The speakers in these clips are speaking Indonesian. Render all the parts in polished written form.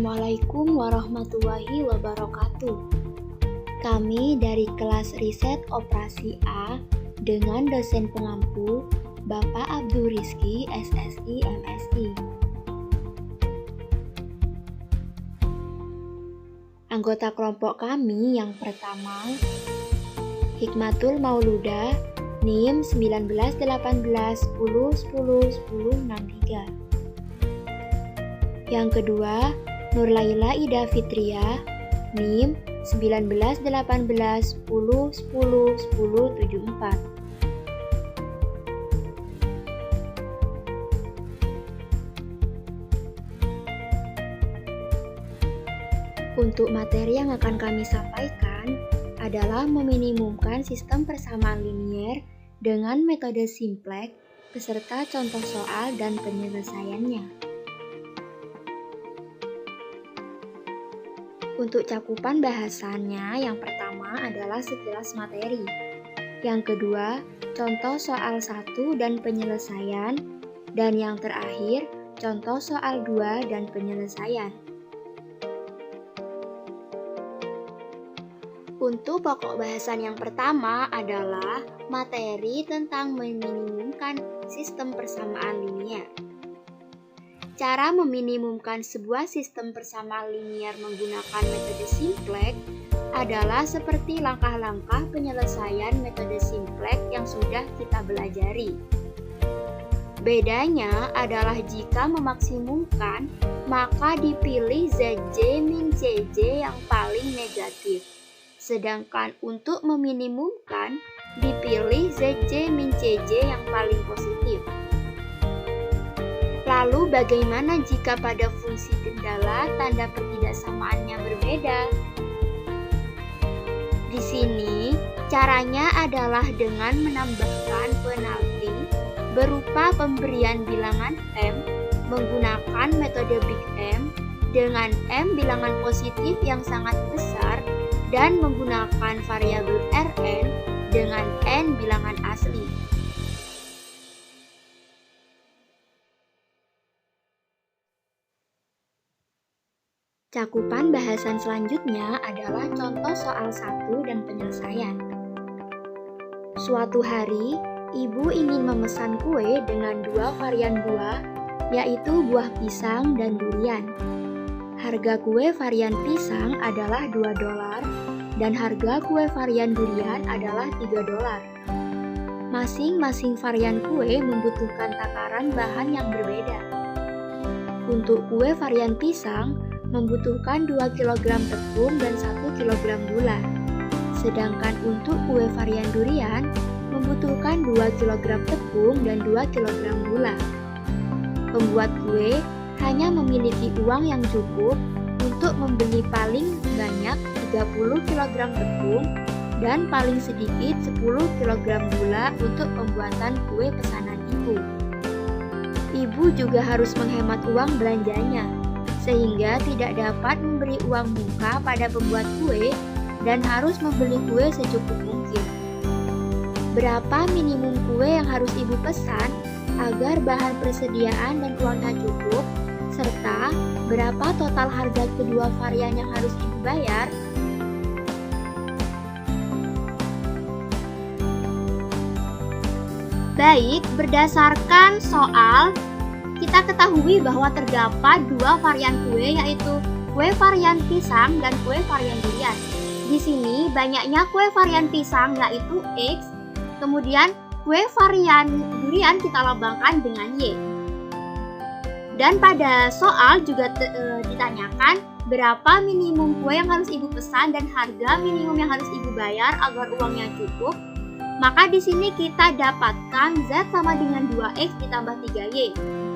Assalamualaikum warahmatullahi wabarakatuh. Kami dari kelas riset operasi A dengan dosen pengampu Bapak Abdul Rizky, SSI, MSI. Anggota kelompok kami yang pertama, Hikmatul Mauluda, NIM 1918 10 10 10 63. Yang kedua, Nurlaila Ida Fitria, NIM 1918 10 10 10 74. Untuk materi yang akan kami sampaikan adalah meminimumkan sistem persamaan linier dengan metode simplex beserta contoh soal dan penyelesaiannya. Untuk cakupan bahasannya, yang pertama adalah sekilas materi. Yang kedua, contoh soal 1 dan penyelesaian. Dan yang terakhir, contoh soal 2 dan penyelesaian. Untuk pokok bahasan yang pertama adalah materi tentang meminimumkan sistem persamaan linier. Cara meminimumkan sebuah sistem persamaan linier menggunakan metode simplex adalah seperti langkah-langkah penyelesaian metode simplex yang sudah kita belajari. Bedanya adalah jika memaksimumkan, maka dipilih ZJ min CJ yang paling negatif. Sedangkan untuk meminimumkan, dipilih ZJ min CJ yang paling positif. Lalu bagaimana jika pada fungsi kendala tanda pertidaksamaannya berbeda? Di sini caranya adalah dengan menambahkan penalti berupa pemberian bilangan M menggunakan metode Big M dengan M bilangan positif yang sangat besar dan menggunakan variabel Rn dengan N bilangan asli. Cakupan bahasan selanjutnya adalah contoh soal 1 dan penyelesaian. Suatu hari, ibu ingin memesan kue dengan 2 varian buah, yaitu buah pisang dan durian. Harga kue varian pisang adalah $2 dan harga kue varian durian adalah $3. Masing-masing varian kue membutuhkan takaran bahan yang berbeda. Untuk kue varian pisang, membutuhkan 2 kg tepung dan 1 kg gula. Sedangkan untuk kue varian durian, membutuhkan 2 kg tepung dan 2 kg gula. Pembuat kue hanya memiliki uang yang cukup untuk membeli paling banyak 30 kg tepung dan paling sedikit 10 kg gula untuk pembuatan kue pesanan ibu. Ibu juga harus menghemat uang belanjanya, sehingga tidak dapat memberi uang muka pada pembuat kue dan harus membeli kue secukup mungkin. Berapa minimum kue yang harus ibu pesan agar bahan persediaan dan uangnya cukup, serta berapa total harga kedua varian yang harus ibu bayar? Baik, berdasarkan soal, kita ketahui bahwa terdapat 2 varian kue, yaitu kue varian pisang dan kue varian durian. Di sini banyaknya kue varian pisang yaitu X, kemudian kue varian durian kita lambangkan dengan Y. Dan pada soal juga ditanyakan berapa minimum kue yang harus ibu pesan dan harga minimum yang harus ibu bayar agar uangnya cukup. Maka di sini kita dapatkan Z sama dengan 2X ditambah 3Y.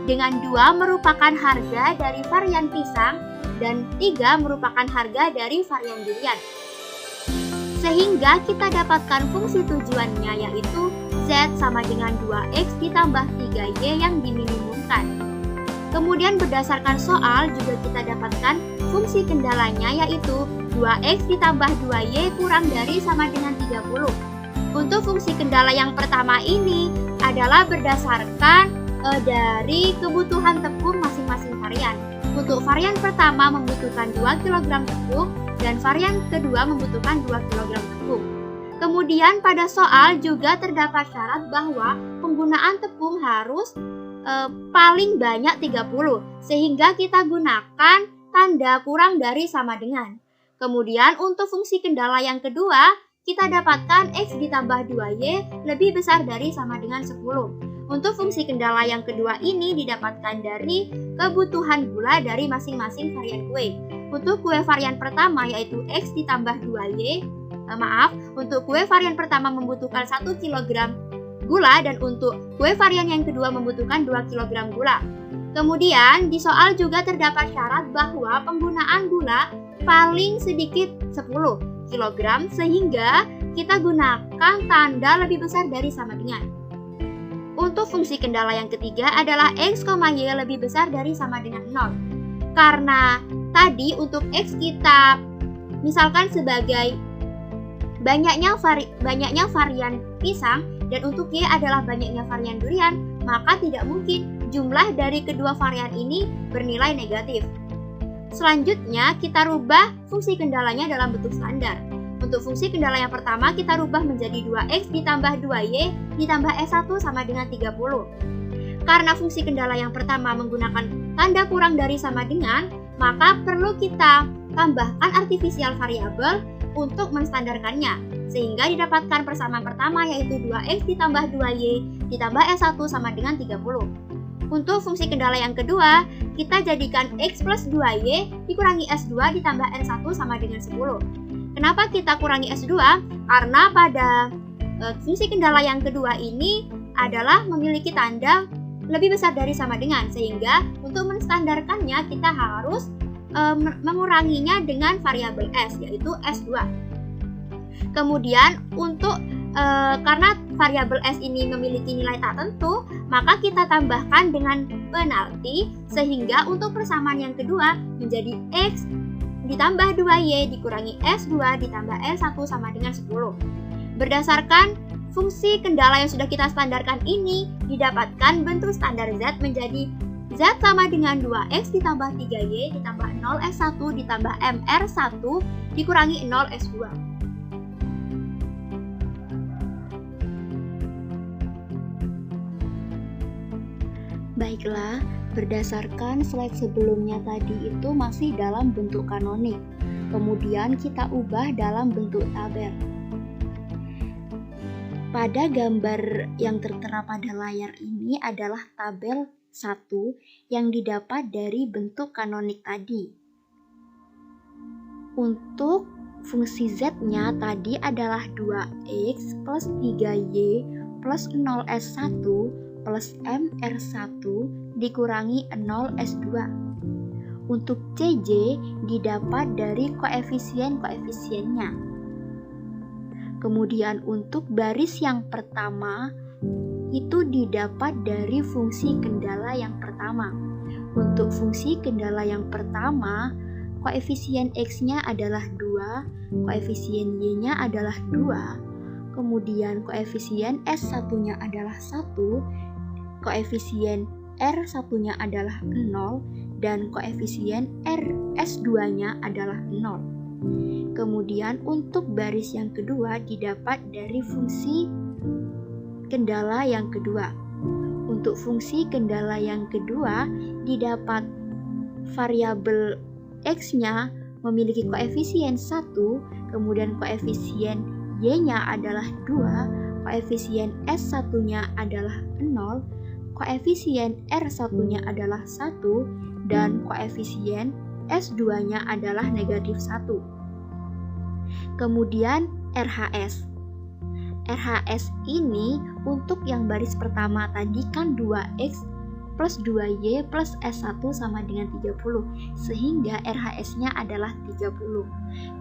Dengan 2 merupakan harga dari varian pisang dan 3 merupakan harga dari varian durian. Sehingga kita dapatkan fungsi tujuannya, yaitu Z sama dengan 2X ditambah 3Y yang diminimumkan. Kemudian berdasarkan soal juga kita dapatkan fungsi kendalanya, yaitu 2X ditambah 2Y kurang dari sama dengan 30. Untuk fungsi kendala yang pertama ini adalah berdasarkan dari kebutuhan tepung masing-masing varian. Untuk varian pertama membutuhkan 2 kg tepung dan varian kedua membutuhkan 2 kg tepung. Kemudian pada soal juga terdapat syarat bahwa penggunaan tepung harus paling banyak 30, sehingga kita gunakan tanda kurang dari sama dengan. Kemudian untuk fungsi kendala yang kedua, kita dapatkan X ditambah 2Y lebih besar dari sama dengan 10. Untuk fungsi kendala yang kedua ini didapatkan dari kebutuhan gula dari masing-masing varian kue. Untuk kue varian pertama yaitu X ditambah 2Y, untuk kue varian pertama membutuhkan 1 kg gula dan untuk kue varian yang kedua membutuhkan 2 kg gula. Kemudian di soal juga terdapat syarat bahwa penggunaan gula paling sedikit 10 kg sehingga kita gunakan tanda lebih besar dari sama dengan. Untuk fungsi kendala yang ketiga adalah X, Y lebih besar dari sama dengan 0. Karena tadi untuk X kita misalkan sebagai banyaknya varian pisang dan untuk Y adalah banyaknya varian durian, maka tidak mungkin jumlah dari kedua varian ini bernilai negatif. Selanjutnya kita rubah fungsi kendalanya dalam bentuk standar. Untuk fungsi kendala yang pertama kita rubah menjadi 2X ditambah 2Y ditambah S1 sama dengan 30. Karena fungsi kendala yang pertama menggunakan tanda kurang dari sama dengan, maka perlu kita tambahkan artificial variable untuk menstandarkannya, sehingga didapatkan persamaan pertama yaitu 2X ditambah 2Y ditambah S1 sama dengan 30. Untuk fungsi kendala yang kedua, kita jadikan X plus 2Y dikurangi S2 ditambah N1 sama dengan 10. Kenapa kita kurangi S2? Karena pada fungsi kendala yang kedua ini adalah memiliki tanda lebih besar dari sama dengan, sehingga untuk menstandarkannya kita harus menguranginya dengan variabel S, yaitu S2. Kemudian untuk karena variabel S ini memiliki nilai tak tentu, maka kita tambahkan dengan penalti, sehingga untuk persamaan yang kedua menjadi X ditambah 2Y dikurangi S2 ditambah S1 sama dengan 10. Berdasarkan fungsi kendala yang sudah kita standarkan ini, didapatkan bentuk standar Z menjadi Z sama dengan 2X ditambah 3Y ditambah 0S1 ditambah MR1 dikurangi 0S2. Baiklah, berdasarkan slide sebelumnya tadi itu masih dalam bentuk kanonik. Kemudian kita ubah dalam bentuk tabel. Pada gambar yang tertera pada layar ini adalah tabel 1 yang didapat dari bentuk kanonik tadi. Untuk fungsi Z-nya tadi adalah 2X plus 3Y plus 0S1 plus MR1 dikurangi 0S2. Untuk CJ didapat dari koefisien-koefisiennya. Kemudian untuk baris yang pertama itu didapat dari fungsi kendala yang pertama. Untuk fungsi kendala yang pertama, koefisien X-nya adalah 2, koefisien Y-nya adalah 2, kemudian koefisien S1-nya adalah 1, koefisien R1-nya adalah 0, dan koefisien S2-nya adalah 0. Kemudian untuk baris yang kedua didapat dari fungsi kendala yang kedua. Untuk fungsi kendala yang kedua didapat variabel X-nya memiliki koefisien 1, kemudian koefisien Y-nya adalah 2, koefisien S1-nya adalah 0, koefisien R1-nya adalah 1, dan koefisien S2-nya adalah negatif 1. Kemudian RHS. RHS ini untuk yang baris pertama tadi kan 2X plus 2Y plus S1 sama dengan 30, sehingga RHS-nya adalah 30.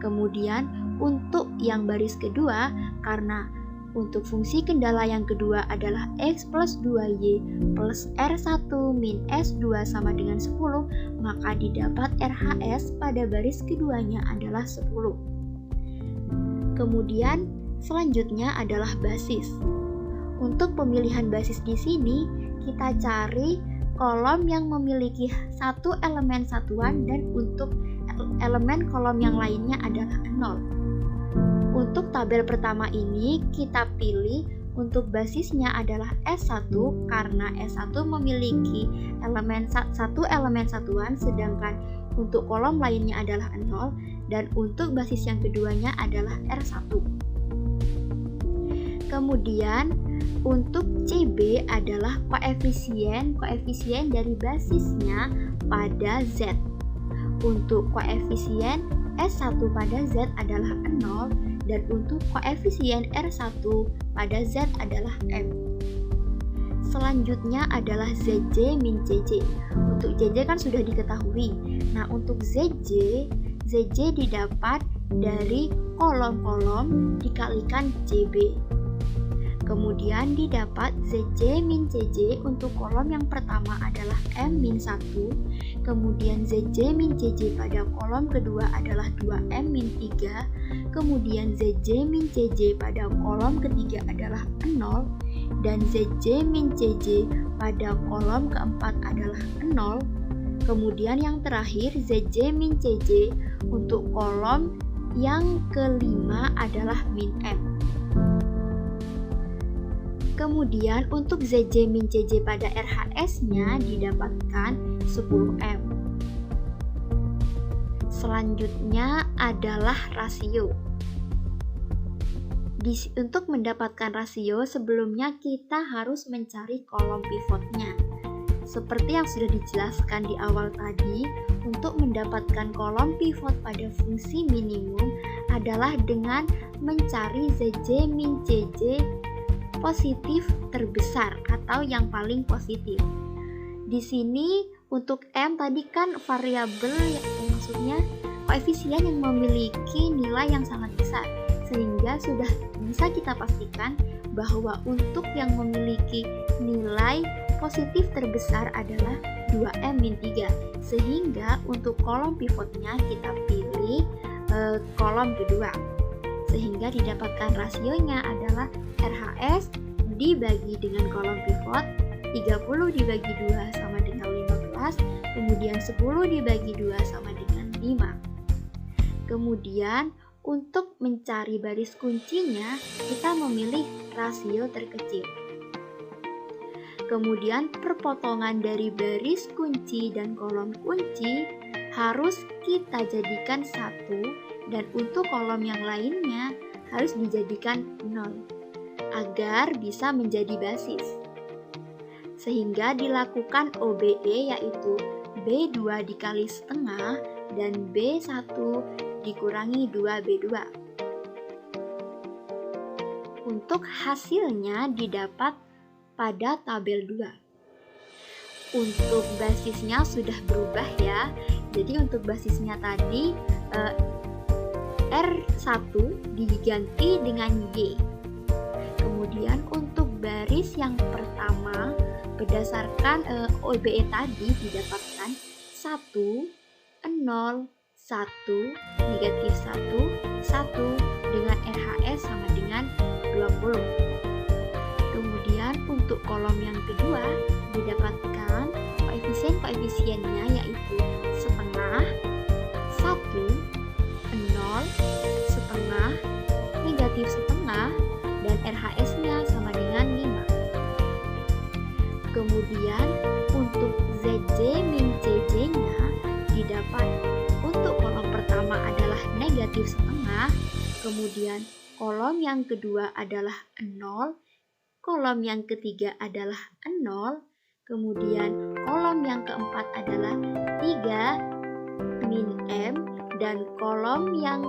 Kemudian untuk yang baris kedua, karena untuk fungsi kendala yang kedua adalah X plus 2Y plus R1 min S2 sama dengan 10, maka didapat RHS pada baris keduanya adalah 10. Kemudian selanjutnya adalah basis. Untuk pemilihan basis di sini kita cari kolom yang memiliki satu elemen satuan dan untuk elemen kolom yang lainnya adalah 0. Untuk tabel pertama ini kita pilih untuk basisnya adalah S1 karena S1 memiliki satu elemen satuan, sedangkan untuk kolom lainnya adalah 0, dan untuk basis yang keduanya adalah R1. Kemudian untuk CB adalah koefisien dari basisnya pada Z. Untuk koefisien S1 pada Z adalah 0, dan untuk koefisien R1 pada Z adalah M. Selanjutnya adalah ZJ min CJ. Untuk JJ kan sudah diketahui. Nah, untuk ZJ didapat dari kolom-kolom dikalikan CB. Kemudian didapat ZJ min CJ untuk kolom yang pertama adalah M min 1. Kemudian ZJ min CJ pada kolom kedua adalah 2M min 3. Kemudian ZJ min CJ pada kolom ketiga adalah 0. Dan ZJ min CJ pada kolom keempat adalah 0. Kemudian yang terakhir ZJ min CJ untuk kolom yang kelima adalah min M. Kemudian untuk ZJ min CJ pada RHS-nya didapatkan 10M. Selanjutnya adalah rasio. Untuk mendapatkan rasio, sebelumnya kita harus mencari kolom pivotnya. Seperti yang sudah dijelaskan di awal tadi, untuk mendapatkan kolom pivot pada fungsi minimum adalah dengan mencari ZJ min CJ positif terbesar atau yang paling positif. Di sini untuk M tadi kan variabel, maksudnya koefisien yang memiliki nilai yang sangat besar, sehingga sudah bisa kita pastikan bahwa untuk yang memiliki nilai positif terbesar adalah 2M min 3, sehingga untuk kolom pivotnya kita pilih kolom kedua, sehingga didapatkan rasionya adalah RHS dibagi dengan kolom pivot 30 dibagi 2 sama dengan 15, kemudian 10 dibagi 2 sama dengan 5. Kemudian untuk mencari baris kuncinya kita memilih rasio terkecil. Kemudian perpotongan dari baris kunci dan kolom kunci harus kita jadikan 1, dan untuk kolom yang lainnya harus dijadikan 0 agar bisa menjadi basis. Sehingga dilakukan OBE, yaitu B2 dikali setengah dan B1 dikurangi 2B2. Untuk hasilnya didapat pada tabel 2. Untuk basisnya sudah berubah ya. Jadi untuk basisnya tadi R1 diganti dengan Y. Kemudian untuk baris yang pertama berdasarkan OBE tadi didapatkan 1, 0, 1, negatif 1, 1 dengan RHS sama dengan 20. Kemudian untuk kolom yang kedua didapatkan koefisiennya yaitu setengah, 1, 0, setengah, negatif setengah, dan RHS-nya sama dengan 5. Kemudian untuk ZJ min CJ-nya didapat untuk kolom pertama adalah negatif setengah, kemudian kolom yang kedua adalah 0, kolom yang ketiga adalah 0, kemudian kolom yang keempat adalah 3 min M, dan kolom yang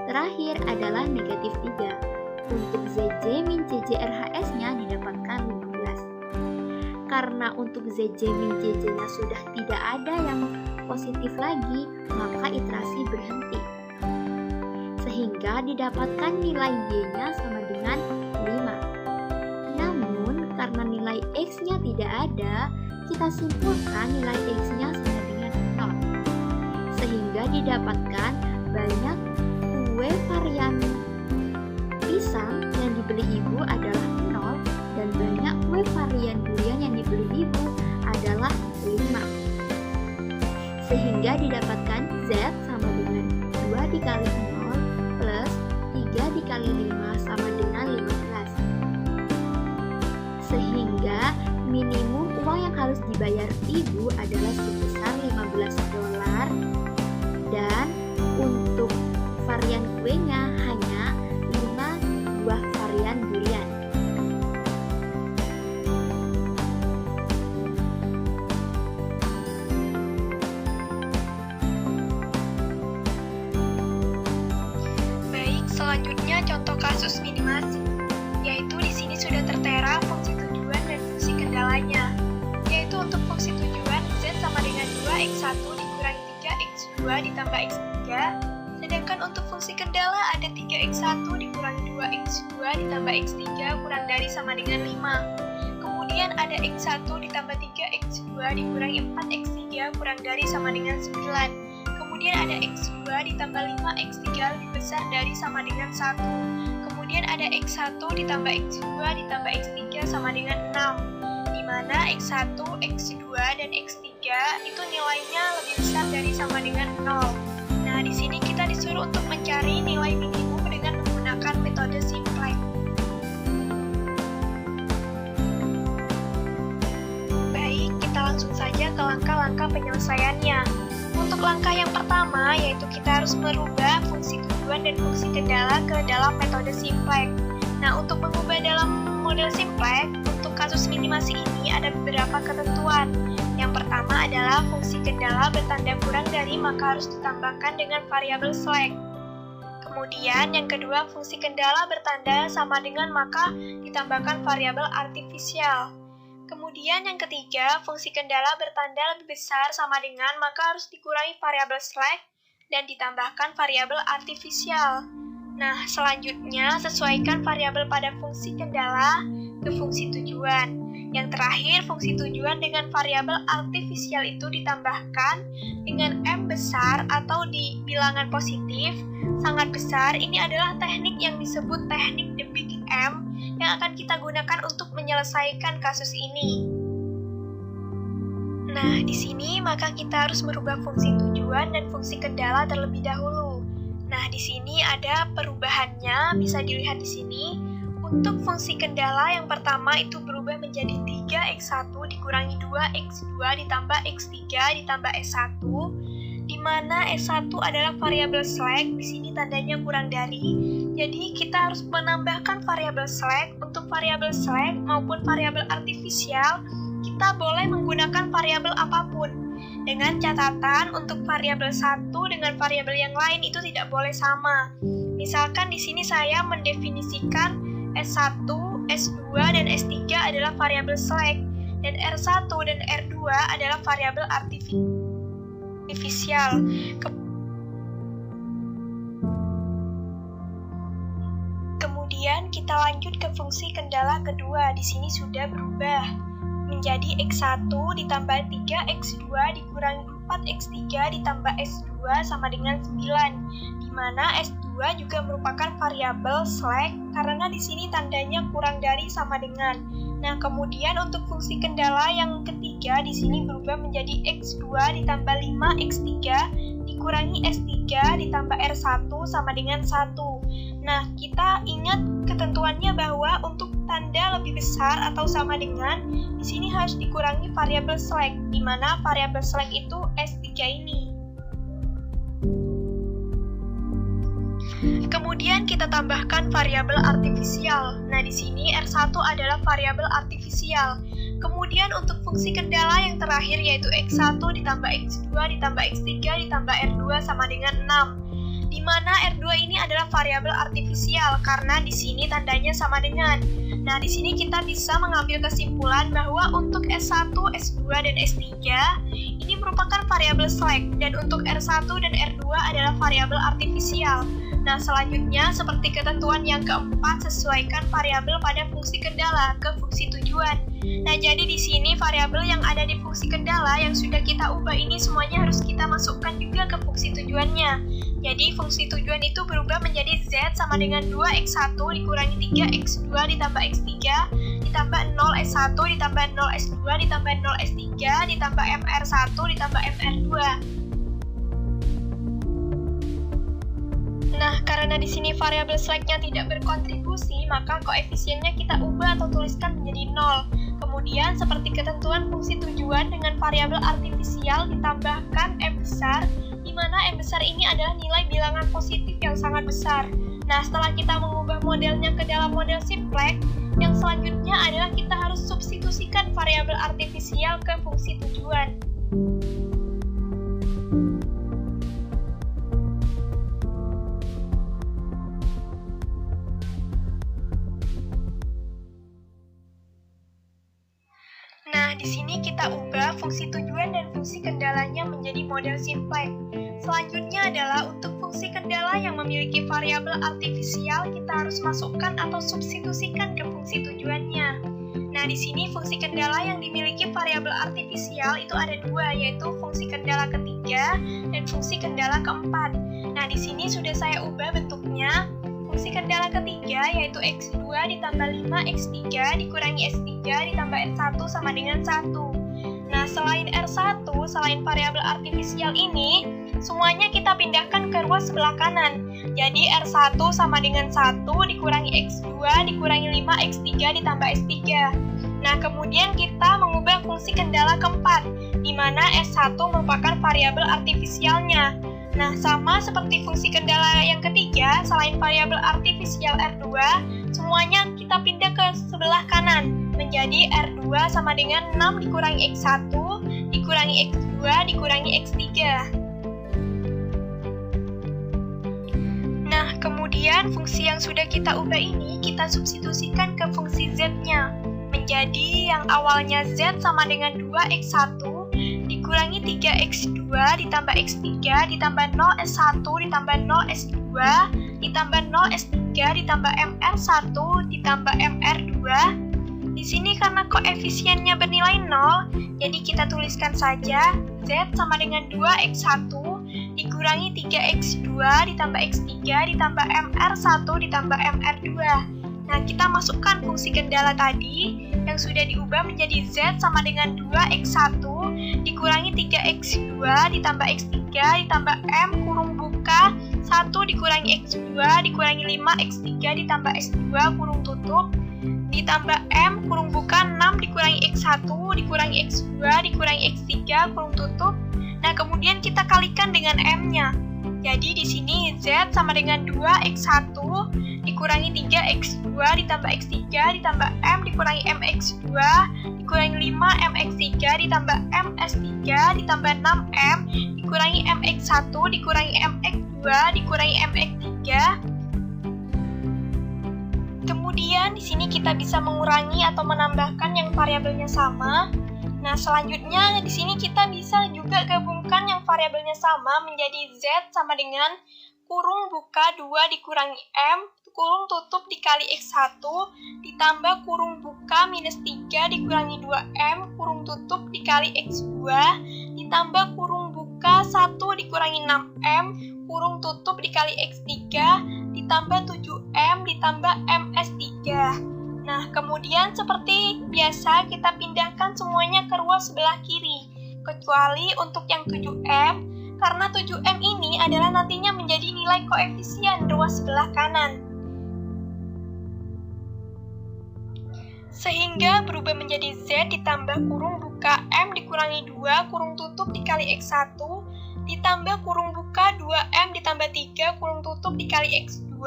terakhir adalah negatif 3. Untuk ZJ min CJ RHS-nya didapatkan 15. Karena untuk ZJ min CJ-nya sudah tidak ada yang positif lagi, maka iterasi berhenti. Sehingga didapatkan nilai Y-nya sama dengan 5. Namun karena nilai X-nya tidak ada, kita simpulkan nilai X-nya sama dengan 0. Sehingga didapatkan banyak kue varian pisang yang dibeli ibu adalah 0, dan banyak kue varian durian yang dibeli ibu adalah dikali 0 plus 3 dikali 5 sama dengan 15. Sehingga minimum uang yang harus dibayar ibu adalah sebesar $15 dan untuk varian kuenya hanya 5 buah varian durian. Baik, selanjutnya contoh kasus minimasi, yaitu di sini sudah tertera fungsi tujuan dan fungsi kendalanya, yaitu untuk fungsi tujuan Z sama dengan 2x1 dikurangi 3x2 ditambah x3, sedangkan untuk fungsi kendala ada 3x1 dikurangi 2x2 ditambah x3 kurang dari sama dengan 5. Kemudian ada x1 ditambah 3x2 dikurangi 4x3 kurang dari sama dengan 9. Kemudian ada x2 ditambah 5x3 lebih besar dari sama dengan 1. Kemudian ada x1 ditambah x2 ditambah x3 sama dengan 6, di mana x1, x2, dan x3 itu nilainya lebih besar dari sama dengan 0. Nah, di sini kita disuruh untuk mencari nilai minimum dengan menggunakan metode simplex. Baik, kita langsung saja ke langkah-langkah penyelesaiannya. Untuk langkah yang pertama, yaitu kita harus merubah fungsi tujuan dan fungsi kendala ke dalam metode simplex. Nah, untuk mengubah dalam model simplex, untuk kasus minimasi ini ada beberapa ketentuan. Yang pertama adalah fungsi kendala bertanda kurang dari maka harus ditambahkan dengan variabel select. Kemudian yang kedua, fungsi kendala bertanda sama dengan maka ditambahkan variabel artifisial. Kemudian yang ketiga, fungsi kendala bertanda lebih besar sama dengan maka harus dikurangi variabel select dan ditambahkan variabel artifisial. Nah, selanjutnya sesuaikan variabel pada fungsi kendala ke fungsi tujuan. Yang terakhir, fungsi tujuan dengan variabel artifisial itu ditambahkan dengan M besar atau di bilangan positif sangat besar. Ini adalah teknik yang disebut teknik the big M yang akan kita gunakan untuk menyelesaikan kasus ini. Nah, di sini maka kita harus merubah fungsi tujuan dan fungsi kendala terlebih dahulu. Nah, di sini ada perubahannya, bisa dilihat di sini. Untuk fungsi kendala yang pertama itu berubah menjadi 3x1 dikurangi 2x2 ditambah x3 ditambah s1, di mana s1 adalah variabel select, di sini tandanya kurang dari. Jadi kita harus menambahkan variabel select. Untuk variabel select maupun variabel artifisial, kita boleh menggunakan variabel apapun. Dengan catatan untuk variabel satu dengan variabel yang lain itu tidak boleh sama. Misalkan di sini saya mendefinisikan S1, S2, dan S3 adalah variabel select, dan R1 dan R2 adalah variabel artifisial. Kemudian kita lanjut ke fungsi kendala kedua. Di sini sudah berubah menjadi X1 ditambah 3X2 dikurangi 4X3 ditambah S2 sama dengan 9, di mana S2 juga merupakan variabel select karena di sini tandanya kurang dari sama dengan. Nah, kemudian untuk fungsi kendala yang ketiga di sini berubah menjadi X2 ditambah 5X3 dikurangi S3 ditambah R1 sama dengan 1. Nah, kita ingat ketentuannya bahwa untuk tanda lebih besar atau sama dengan, di sini harus dikurangi variabel select, di mana variabel select itu S3 ini. Kemudian kita tambahkan variabel artifisial. Nah, di sini R1 adalah variabel artifisial. Kemudian untuk fungsi kendala yang terakhir yaitu X1 ditambah X2 ditambah X3 ditambah R2 sama dengan 6. Di mana R2 ini adalah variabel artifisial karena di sini tandanya sama dengan. Nah, di sini kita bisa mengambil kesimpulan bahwa untuk S1, S2, dan S3 ini merupakan variabel select dan untuk R1 dan R2 adalah variabel artifisial. Nah, selanjutnya seperti ketentuan yang keempat, sesuaikan variabel pada fungsi kendala ke fungsi tujuan. Nah, jadi di sini variabel yang ada di fungsi kendala yang sudah kita ubah ini semuanya harus kita masukkan juga ke fungsi tujuannya. Jadi fungsi tujuan itu berubah menjadi Z sama dengan 2x1 dikurangi 3x2 ditambah x3 ditambah 0s1 ditambah 0s2 ditambah 0s3 ditambah mr1 ditambah mr2. karena di sini variabel slack-nya tidak berkontribusi, maka koefisiennya kita ubah atau tuliskan menjadi 0. Kemudian, seperti ketentuan fungsi tujuan dengan variabel artifisial ditambahkan M besar, di mana M besar ini adalah nilai bilangan positif yang sangat besar. Nah, setelah kita mengubah modelnya ke dalam model simplex, yang selanjutnya adalah kita harus substitusikan variabel artifisial ke fungsi tujuan. Nah, di sini kita ubah fungsi tujuan dan fungsi kendalanya menjadi model simplex. Selanjutnya adalah untuk fungsi kendala yang memiliki variabel artifisial, kita harus masukkan atau substitusikan ke fungsi tujuannya. Nah, di sini fungsi kendala yang dimiliki variabel artifisial itu ada dua, yaitu fungsi kendala ketiga dan fungsi kendala keempat. Nah, di sini sudah saya ubah bentuknya. Fungsi kendala ketiga yaitu X2 ditambah 5X3 dikurangi S3 ditambah R1 sama dengan 1. Nah, selain R1, selain variabel artifisial ini, semuanya kita pindahkan ke ruas sebelah kanan. Jadi R1 sama dengan 1 dikurangi X2 dikurangi 5X3 ditambah S3. Nah, kemudian kita mengubah fungsi kendala keempat, di mana S1 merupakan variabel artifisialnya. Nah, sama seperti fungsi kendala yang ketiga, selain variabel artifisial R2, semuanya kita pindah ke sebelah kanan, menjadi R2 sama dengan 6 dikurangi X1, dikurangi X2, dikurangi X3. Nah, kemudian fungsi yang sudah kita ubah ini, kita substitusikan ke fungsi Z-nya, menjadi yang awalnya Z sama dengan 2X1, dikurangi 3X2 ditambah X3 ditambah 0S1 ditambah 0S2 ditambah 0S3 ditambah MR1 ditambah MR2. Di sini karena koefisiennya bernilai 0, jadi kita tuliskan saja Z sama dengan 2X1 dikurangi 3X2 ditambah X3 ditambah MR1 ditambah MR2. Nah, kita masukkan fungsi kendala tadi yang sudah diubah menjadi Z sama dengan 2X1 dikurangi 3X2 ditambah X3 ditambah M kurung buka 1 dikurangi X2 dikurangi 5X3 ditambah S2 kurung tutup ditambah M kurung buka 6 dikurangi X1 dikurangi X2 dikurangi X3 kurung tutup. Nah, kemudian kita kalikan dengan M-nya. Jadi di sini Z sama dengan 2X1 dikurangi 3X2 ditambah X3 ditambah M dikurangi MX2 dikurangi 5MX3 ditambah MS3 ditambah 6M dikurangi MX1 dikurangi MX2 dikurangi MX3. Kemudian di sini kita bisa mengurangi atau menambahkan yang variabelnya sama. Nah, selanjutnya di sini kita bisa juga gabungkan yang variabelnya sama menjadi Z sama dengan kurung buka 2 dikurangi M, kurung tutup dikali X1, ditambah kurung buka minus 3 dikurangi 2M, kurung tutup dikali X2, ditambah kurung buka 1 dikurangi 6M, kurung tutup dikali X3, ditambah 7M, ditambah MS3. Nah, kemudian seperti biasa kita pindahkan semuanya ke ruas sebelah kiri, kecuali untuk yang 7M, karena 7M ini adalah nantinya menjadi nilai koefisien ruas sebelah kanan. Sehingga berubah menjadi Z ditambah kurung buka M dikurangi 2 kurung tutup dikali X1, ditambah kurung buka 2M ditambah 3 kurung tutup dikali X2,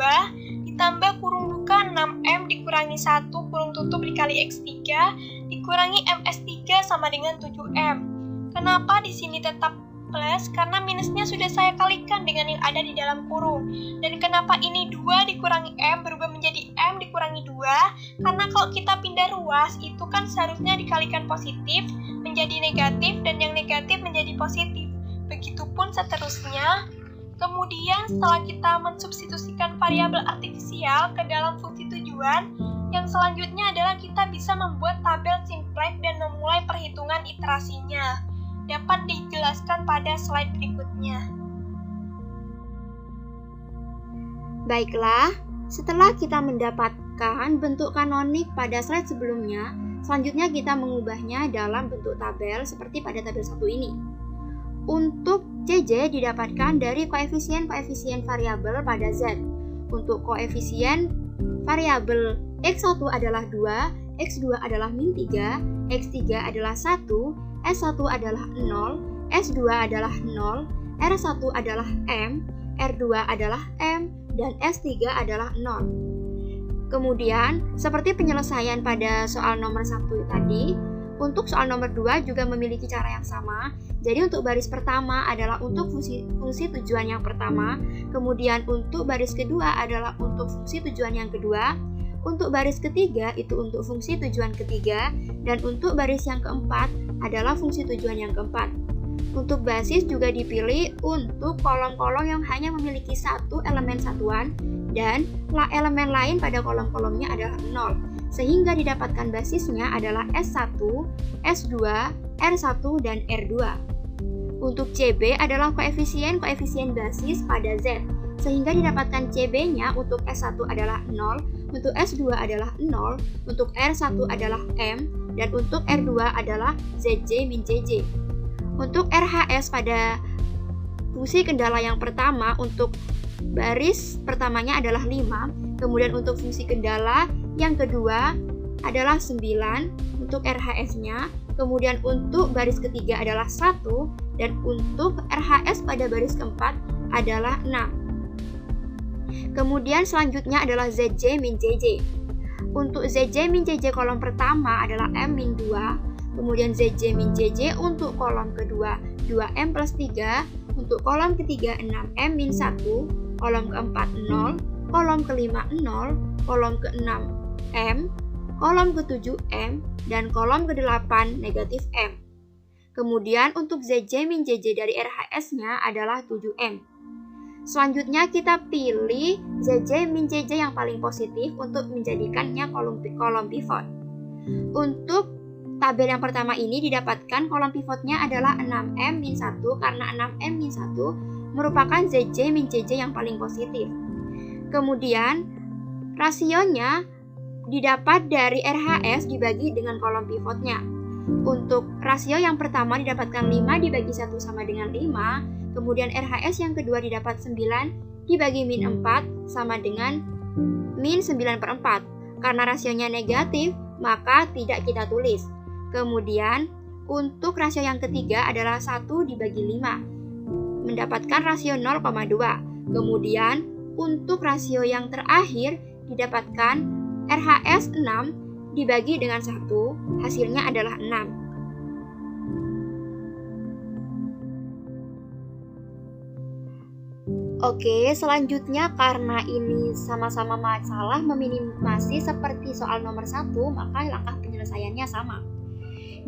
ditambah kurung buka 6M dikurangi 1 kurung tutup dikali X3, dikurangi MS3 sama dengan 7M. Kenapa di sini tetap plus? Karena minusnya sudah saya kalikan dengan yang ada di dalam kurung. Dan kenapa ini 2 dikurangi M berubah menjadi M dikurangi 2? Karena kalau kita pindah ruas, itu kan seharusnya dikalikan positif menjadi negatif dan yang negatif menjadi positif. Begitupun seterusnya. Kemudian setelah kita mensubstitusikan variabel artifisial ke dalam fungsi tujuan, yang selanjutnya adalah kita bisa membuat tabel simplex dan memulai perhitungan iterasinya. Dapat dijelaskan pada slide berikutnya. Baiklah, setelah kita mendapatkan bentuk kanonik pada slide sebelumnya, selanjutnya kita mengubahnya dalam bentuk tabel seperti pada tabel 1 ini. Untuk CJ didapatkan dari koefisien-koefisien variabel pada Z. untuk koefisien variabel X1 adalah 2, X2 adalah min 3, X3 adalah 1, S1 adalah 0, S2 adalah 0, R1 adalah M, R2 adalah M, dan S3 adalah 0. Kemudian, seperti penyelesaian pada soal nomor 1 tadi, untuk soal nomor 2 juga memiliki cara yang sama. Jadi untuk baris pertama adalah untuk fungsi tujuan yang pertama, kemudian untuk baris kedua adalah untuk fungsi tujuan yang kedua, untuk baris ketiga itu untuk fungsi tujuan ketiga, dan untuk baris yang keempat adalah fungsi tujuan yang keempat. Untuk basis juga dipilih untuk kolom-kolom yang hanya memiliki satu elemen satuan dan elemen lain pada kolom-kolomnya adalah 0, sehingga didapatkan basisnya adalah S1, S2, R1, dan R2. Untuk CB adalah koefisien basis pada Z, sehingga didapatkan CB-nya untuk S1 adalah 0, untuk S2 adalah 0, untuk R1 adalah M, dan untuk R2 adalah ZJ min JJ. Untuk RHS pada fungsi kendala yang pertama, untuk baris pertamanya adalah 5, kemudian untuk fungsi kendala yang kedua adalah 9 untuk RHS-nya, kemudian untuk baris ketiga adalah 1, dan untuk RHS pada baris keempat adalah 6. Kemudian selanjutnya adalah ZJ min JJ. Untuk ZJ min JJ kolom pertama adalah M min 2, kemudian ZJ min JJ untuk kolom kedua 2M plus 3, untuk kolom ketiga 6M min 1, kolom keempat 0, kolom kelima 0, kolom keenam M, kolom ketujuh M, dan kolom ke-8 negatif M. Kemudian untuk ZJ min JJ dari RHS-nya adalah 7M. Selanjutnya kita pilih ZJ min JJ yang paling positif untuk menjadikannya kolom pivot. Untuk tabel yang pertama ini didapatkan kolom pivotnya adalah 6M min 1 karena 6M min 1 merupakan ZJ min JJ yang paling positif. Kemudian rasionya didapat dari RHS dibagi dengan kolom pivotnya. Untuk rasio yang pertama didapatkan 5 dibagi 1 sama dengan 5, kemudian RHS yang kedua didapat 9 dibagi min 4 sama dengan min 9/4. Karena rasionya negatif, maka tidak kita tulis. Kemudian, untuk rasio yang ketiga adalah 1 dibagi 5, mendapatkan rasio 0,2. Kemudian, untuk rasio yang terakhir didapatkan RHS 6 dibagi dengan 1, hasilnya adalah 6. Oke, selanjutnya karena ini sama-sama masalah meminimasi seperti soal nomor 1, maka langkah penyelesaiannya sama.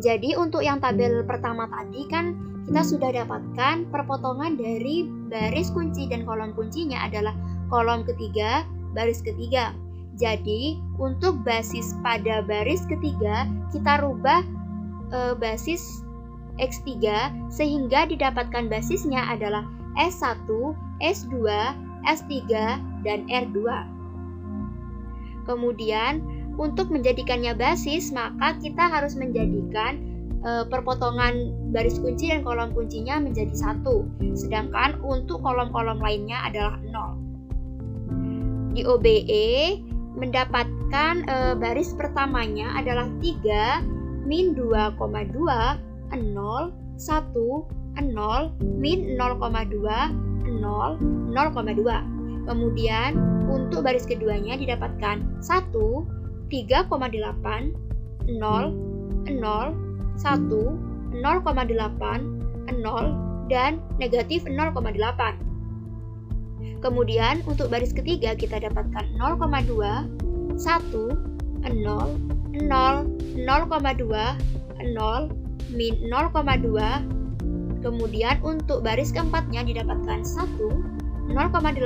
Jadi untuk yang tabel pertama tadi kan kita sudah dapatkan perpotongan dari baris kunci dan kolom kuncinya adalah kolom ketiga, baris ketiga. Jadi untuk basis pada baris ketiga kita rubah basis X3 sehingga didapatkan basisnya adalah S1, S2, S3, dan R2. Kemudian, untuk menjadikannya basis, maka kita harus menjadikan perpotongan baris kunci dan kolom kuncinya menjadi 1, sedangkan untuk kolom-kolom lainnya adalah 0. Di OBE, mendapatkan baris pertamanya adalah 3, min 2,2, 0, 1, 0, min 0,2, 0, 0,2. Kemudian untuk baris keduanya didapatkan 1, 3,8, 0, 0, 1, 0,8, 0, dan negatif 0,8. Kemudian untuk baris ketiga kita dapatkan 0,2, 1, 0, 0, 0,2, 0, min 0,2. Kemudian untuk baris keempatnya didapatkan 1, 0,8,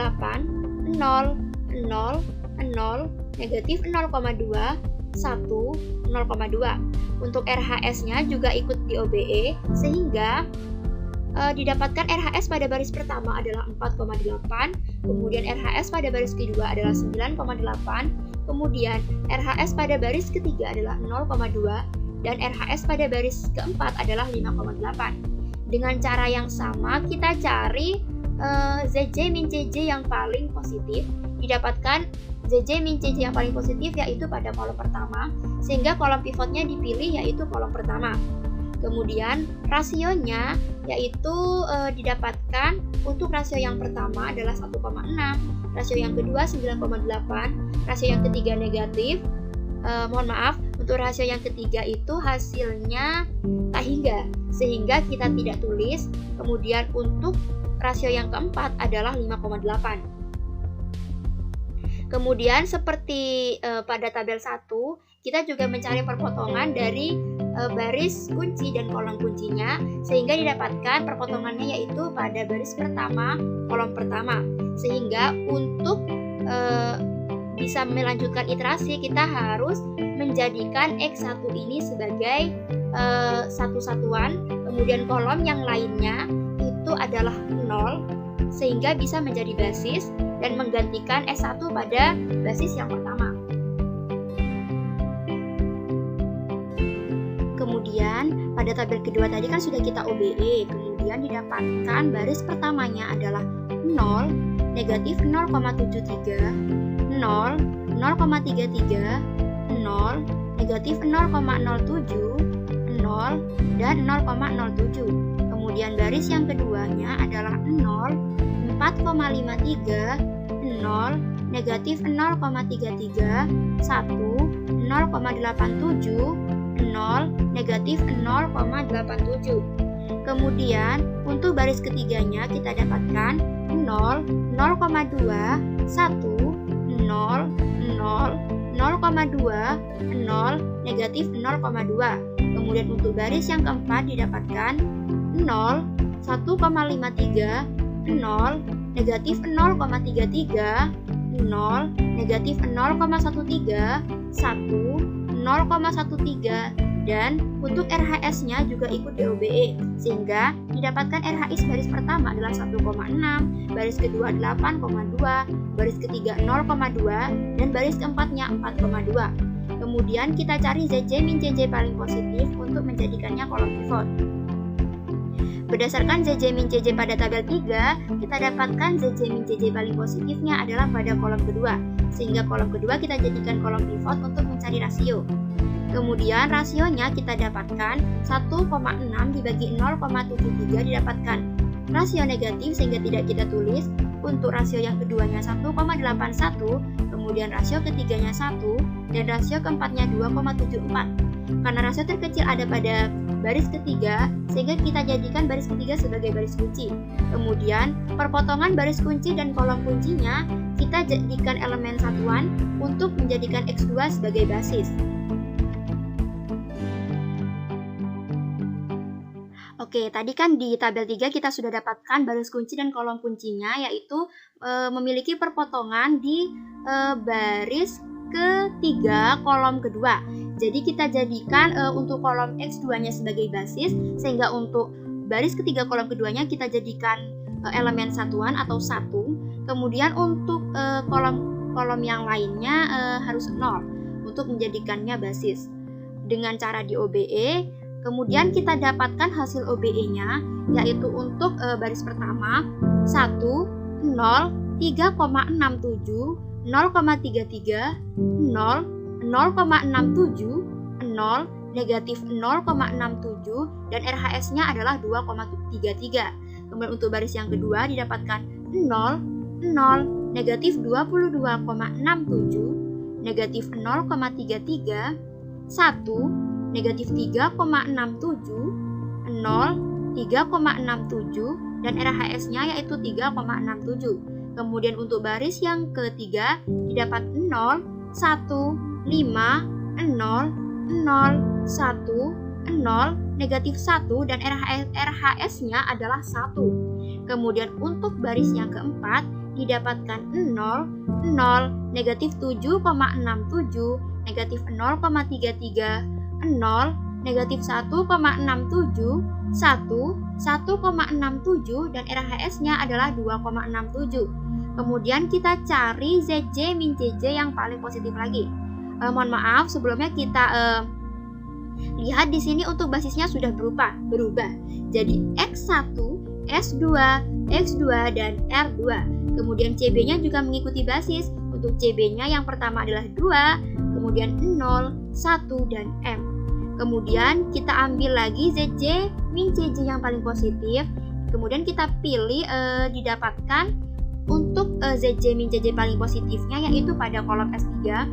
0, 0, 0, negatif 0,2, 1, 0,2. Untuk RHS-nya juga ikut di OBE sehingga didapatkan RHS pada baris pertama adalah 4,8, kemudian RHS pada baris kedua adalah 9,8, kemudian RHS pada baris ketiga adalah 0,2, dan RHS pada baris keempat adalah 5,8. Dengan cara yang sama, kita cari ZJ min CJ yang paling positif, didapatkan ZJ min CJ yang paling positif yaitu pada kolom pertama, sehingga kolom pivotnya dipilih yaitu kolom pertama. Kemudian rasionya yaitu didapatkan untuk rasio yang pertama adalah 1,6, rasio yang kedua 9,8, rasio yang ketiga negatif. Mohon maaf, untuk rasio yang ketiga itu hasilnya tak hingga, sehingga kita tidak tulis. Kemudian untuk rasio yang keempat adalah 5,8. Kemudian seperti pada tabel 1, kita juga mencari perpotongan dari baris kunci dan kolom kuncinya, sehingga didapatkan perpotongannya yaitu pada baris pertama, kolom pertama. Sehingga untuk bisa melanjutkan iterasi, kita harus menjadikan X1 ini sebagai satu satuan, kemudian kolom yang lainnya itu adalah 0, sehingga bisa menjadi basis dan menggantikan S1 pada basis yang pertama. Kemudian pada tabel kedua tadi kan sudah kita OBE, kemudian didapatkan baris pertamanya adalah 0, negatif 0,73, 0, 0,33, 0, negatif 0,07, 0, dan 0,07. Kemudian baris yang keduanya adalah 0, 4,53, 0, negatif 0,33, 1, 0,87, 0, negatif 0,87. Kemudian untuk baris ketiganya kita dapatkan 0, 0,2, 1, 0, 0, 0,2, 0, negatif 0,2. Kemudian untuk baris yang keempat didapatkan 0, 1,53, 0, negatif 0,33, 0, negatif 0,13, 1, 0,13, dan untuk RHS-nya juga ikut DOBE, sehingga didapatkan RHS baris pertama adalah 1,6, baris kedua 8,2, baris ketiga 0,2, dan baris keempatnya 4,2. Kemudian kita cari ZJ min CJ paling positif untuk menjadikannya kolom pivot. Berdasarkan ZJ min CJ pada tabel 3, kita dapatkan ZJ min CJ paling positifnya adalah pada kolom kedua, sehingga kolom kedua kita jadikan kolom pivot untuk mencari rasio. Kemudian rasionya kita dapatkan 1,6 dibagi 0,73 didapatkan rasio negatif, sehingga tidak kita tulis. Untuk rasio yang keduanya 1,81, kemudian rasio ketiganya 1, dan rasio keempatnya 2,74. Karena rasio terkecil ada pada baris ketiga, sehingga kita jadikan baris ketiga sebagai baris kunci. Kemudian perpotongan baris kunci dan kolom kuncinya kita jadikan elemen satuan untuk menjadikan X2 sebagai basis. Oke, tadi kan di tabel 3 kita sudah dapatkan baris kunci dan kolom kuncinya, yaitu memiliki perpotongan di baris ketiga kolom kedua. Jadi kita jadikan untuk kolom X2-nya sebagai basis, sehingga untuk baris ketiga kolom keduanya kita jadikan elemen satuan atau 1. Kemudian untuk kolom yang lainnya harus 0 untuk menjadikannya basis. Dengan cara di OBE, kemudian kita dapatkan hasil OBE-nya, yaitu untuk baris pertama 1, 0, 3,67, 0,33, 0, 0,67, 0, negatif 0,67, dan RHS-nya adalah 2,33. Kemudian untuk baris yang kedua didapatkan 0, 0, negatif 22,67, negatif 0,33, 1, negatif 3,67, 0, 3,67, dan RHS-nya yaitu 3,67. Kemudian untuk baris yang ketiga didapat 0, 1, 5, 0, 0, 1, 0, negatif 1, dan RHS-nya adalah 1. Kemudian untuk baris yang keempat didapatkan 0, 0, negatif 7,67, negatif 0,33, 0, negatif 1,67, 1, 1,67, dan RHS-nya adalah 2,67. Kemudian kita cari ZJ min CJ yang paling positif lagi. Mohon maaf, sebelumnya kita lihat di sini untuk basisnya sudah berubah. Jadi X1, S2, X2, dan R2. Kemudian CB-nya juga mengikuti basis. Untuk CB-nya yang pertama adalah 2, kemudian 0, 1, dan M. Kemudian kita ambil lagi ZJ min CJ yang paling positif. Kemudian kita pilih didapatkan untuk ZJ min CJ paling positifnya, yaitu pada kolom S3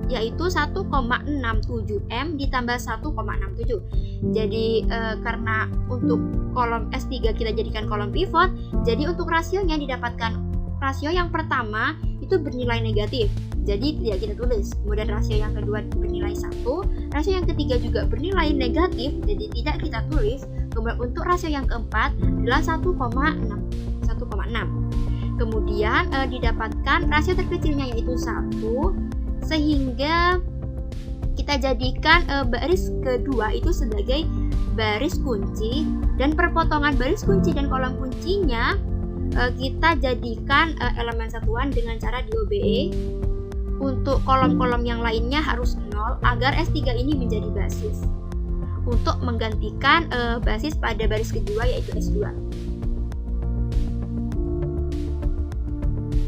yaitu 1,67M ditambah 1,67. Jadi karena untuk kolom S3 kita jadikan kolom pivot, jadi untuk rasionya didapatkan rasio yang pertama itu bernilai negatif, jadi tidak kita tulis. Kemudian rasio yang kedua bernilai 1, rasio yang ketiga juga bernilai negatif, jadi tidak kita tulis. Kemudian untuk rasio yang keempat adalah 1,6. Kemudian didapatkan rasio terkecilnya yaitu 1, sehingga kita jadikan baris kedua itu sebagai baris kunci, dan perpotongan baris kunci dan kolom kuncinya kita jadikan elemen satuan dengan cara di OBE. Untuk kolom-kolom yang lainnya harus 0 agar S3 ini menjadi basis untuk menggantikan basis pada baris kedua yaitu S2.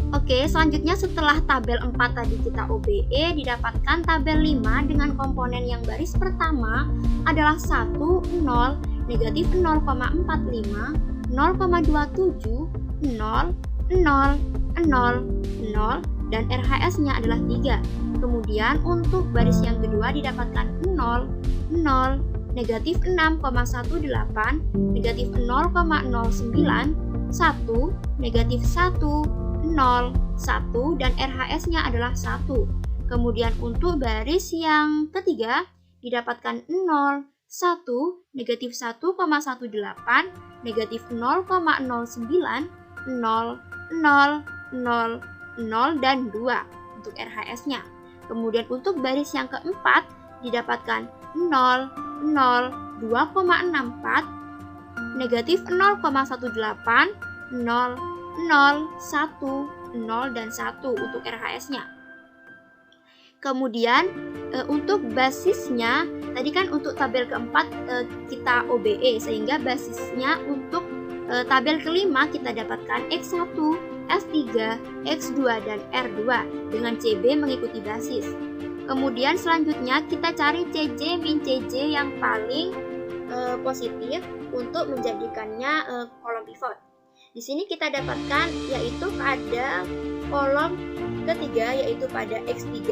Oke, selanjutnya setelah tabel 4 tadi kita OBE, didapatkan tabel 5 dengan komponen yang baris pertama adalah 1, 0, negatif 0,45, 0,27, 0, 0, 0, dan RHS-nya adalah 3. Kemudian untuk baris yang kedua didapatkan 0, 0, negatif 6,18, negatif 0,09, 1, negatif 1, 0, 1, dan RHS-nya adalah 1. Kemudian untuk baris yang ketiga didapatkan 0, 1, negatif 1,18, negatif 0,09, 0, 0, 0, 0, dan 2 untuk RHS-nya. Kemudian untuk baris yang keempat didapatkan 0, 0, 2,64, negatif 0,18, 0, 0, 1, 0, dan 1 untuk RHS-nya. Kemudian untuk basisnya, tadi kan untuk tabel keempat kita OBE, sehingga basisnya untuk tabel kelima kita dapatkan X1, S3, X2, dan R2 dengan CB mengikuti basis. Kemudian selanjutnya kita cari CJ min CJ yang paling positif untuk menjadikannya kolom pivot. Di sini kita dapatkan yaitu pada kolom ketiga yaitu pada X3.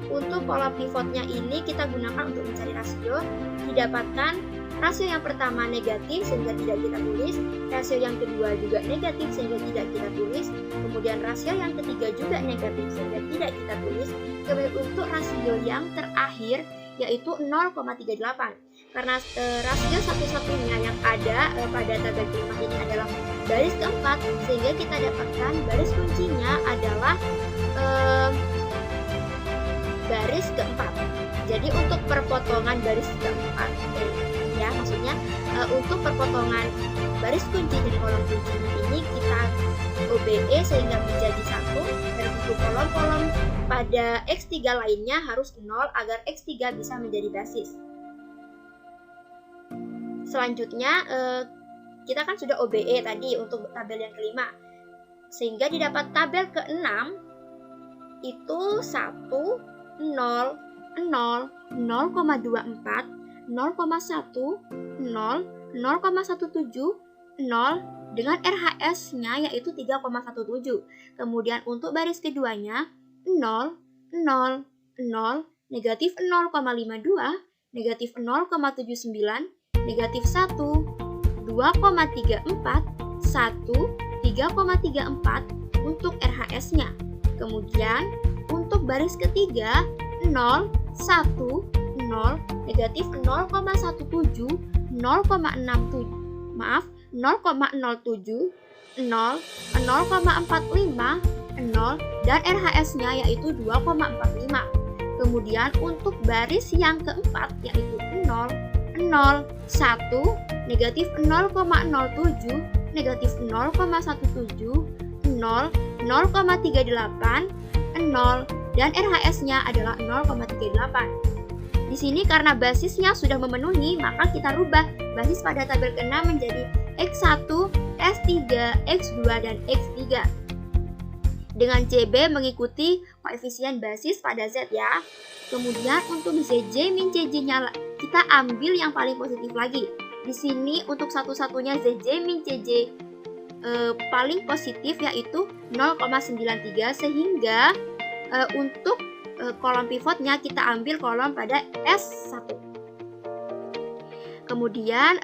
Untuk kolom pivotnya ini kita gunakan untuk mencari rasio. Didapatkan rasio yang pertama negatif sehingga tidak kita tulis, rasio yang kedua juga negatif sehingga tidak kita tulis, kemudian rasio yang ketiga juga negatif sehingga tidak kita tulis. Kemudian untuk rasio yang terakhir yaitu 0,38. Karena rasio satu-satunya yang ada pada tabel kelima ini adalah baris keempat, sehingga kita dapatkan baris kuncinya adalah baris keempat. Jadi untuk perpotongan baris keempat, maksudnya untuk perpotongan baris kunci dan kolom kuncinya ini kita OBE sehingga menjadi 1, dan untuk kolom-kolom pada X3 lainnya harus 0 agar X3 bisa menjadi basis. Selanjutnya kita kan sudah OBE tadi untuk tabel yang kelima, sehingga didapat tabel ke-6 itu 1, 0, 0, 0,24, 0,1, 0, 0,17, 0 dengan RHS-nya yaitu 3,17. Kemudian untuk baris keduanya 0, 0, 0, negatif 0,52, negatif 0,79, negatif 1, 2,34, 1, 3,34 untuk RHS-nya. Kemudian untuk baris ketiga 0, 1, 0, negatif 0,17, 0,67, 0,07, 0, 0,45, 0, dan RHS-nya yaitu 2,45. Kemudian untuk baris yang keempat yaitu 0, 0, 1, negatif 0,07, negatif 0,17, 0, 0,38, 0, dan RHS-nya adalah 0,38. Di sini karena basisnya sudah memenuhi, maka kita rubah basis pada tabel ke-6 menjadi X1, S3, X2, dan X3. Dengan CB mengikuti koefisien basis pada Z ya. Kemudian untuk ZJ min CJ-nya kita ambil yang paling positif lagi. Di sini untuk satu-satunya ZJ min CJ paling positif yaitu 0,93, sehingga untuk kolom pivotnya kita ambil kolom pada S1. Kemudian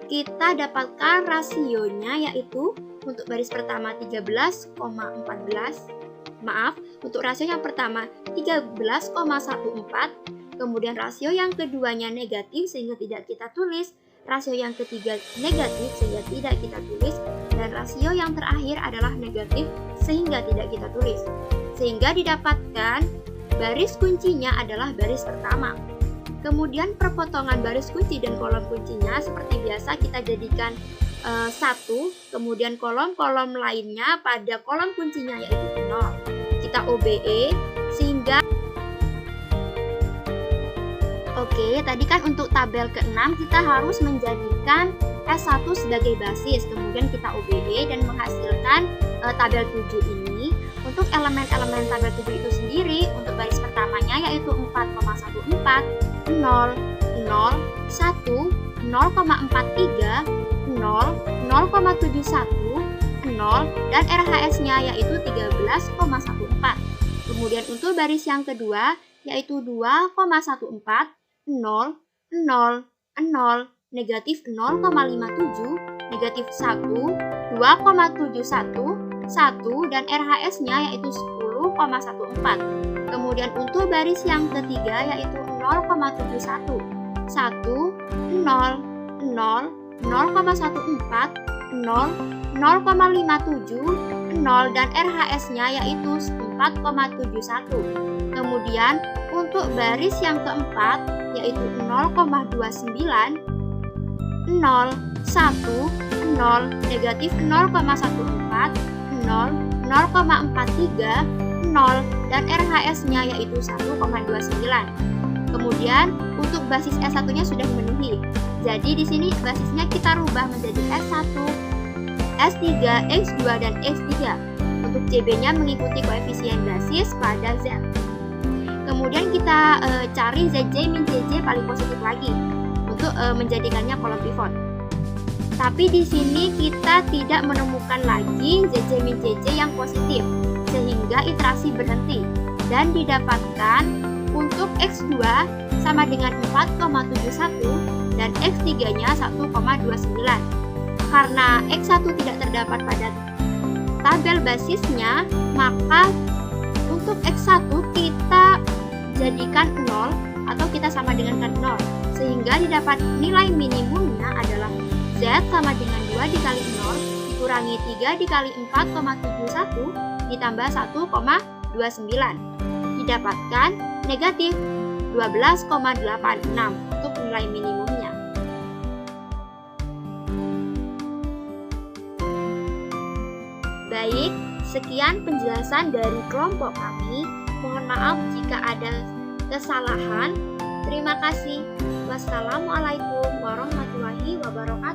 kita dapatkan rasionya yaitu untuk baris pertama 13,14. Maaf, untuk rasio yang pertama 13,14, kemudian rasio yang keduanya negatif sehingga tidak kita tulis, rasio yang ketiga negatif sehingga tidak kita tulis, dan rasio yang terakhir adalah negatif sehingga tidak kita tulis. Sehingga didapatkan baris kuncinya adalah baris pertama. Kemudian perpotongan baris kunci dan kolom kuncinya seperti biasa kita jadikan 1, kemudian kolom-kolom lainnya pada kolom kuncinya yaitu 0. Kita OBE sehingga Oke, tadi kan untuk tabel ke-6 kita harus menjadikan S1 sebagai basis, kemudian kita OBE dan menghasilkan tabel 7 ini. Untuk elemen-elemen tabel 7 itu sendiri, untuk baris pertamanya yaitu 4,14, 0, 0, 1, 0,43, 0, 0,71, 0, dan RHS-nya yaitu 13,14. Kemudian untuk baris yang kedua yaitu 2,14, 0, 0, 0, negatif 0,57, negatif 1, 2,71, 1, dan RHS-nya yaitu 10,14. Kemudian untuk baris yang ketiga yaitu 0,71, 1, 0, 0, 0,14, 0, 0,57, 0, dan RHS-nya yaitu 4,71. Kemudian untuk baris yang keempat yaitu 0,29, 0, 1, 0, negatif 0,14, 0, 0,43, 0, dan RHS-nya yaitu 1,29. Kemudian untuk basis S1-nya sudah memenuhi. Jadi di sini basisnya kita rubah menjadi S1, S3, X2, dan X3. Untuk CB-nya mengikuti koefisien basis pada Z. Kemudian kita cari ZJ min CJ paling positif lagi untuk menjadikannya kolom pivot. Tapi di sini kita tidak menemukan lagi ZJ min CJ yang positif, sehingga iterasi berhenti dan didapatkan untuk X2 sama dengan 4,71 dan X3-nya 1,29. Karena X1 tidak terdapat pada tabel basisnya, maka untuk X1 kita jadikan 0 atau kita sama dengan 0, sehingga didapat nilai minimumnya adalah Z sama dengan 2 dikali 0 dikurangi 3 dikali 4,71 ditambah 1,29. Didapatkan negatif 12,86 untuk nilai minimumnya. Baik, sekian penjelasan dari kelompok kami. Mohon maaf jika ada kesalahan. Terima kasih. Wassalamualaikum warahmatullahi wabarakatuh.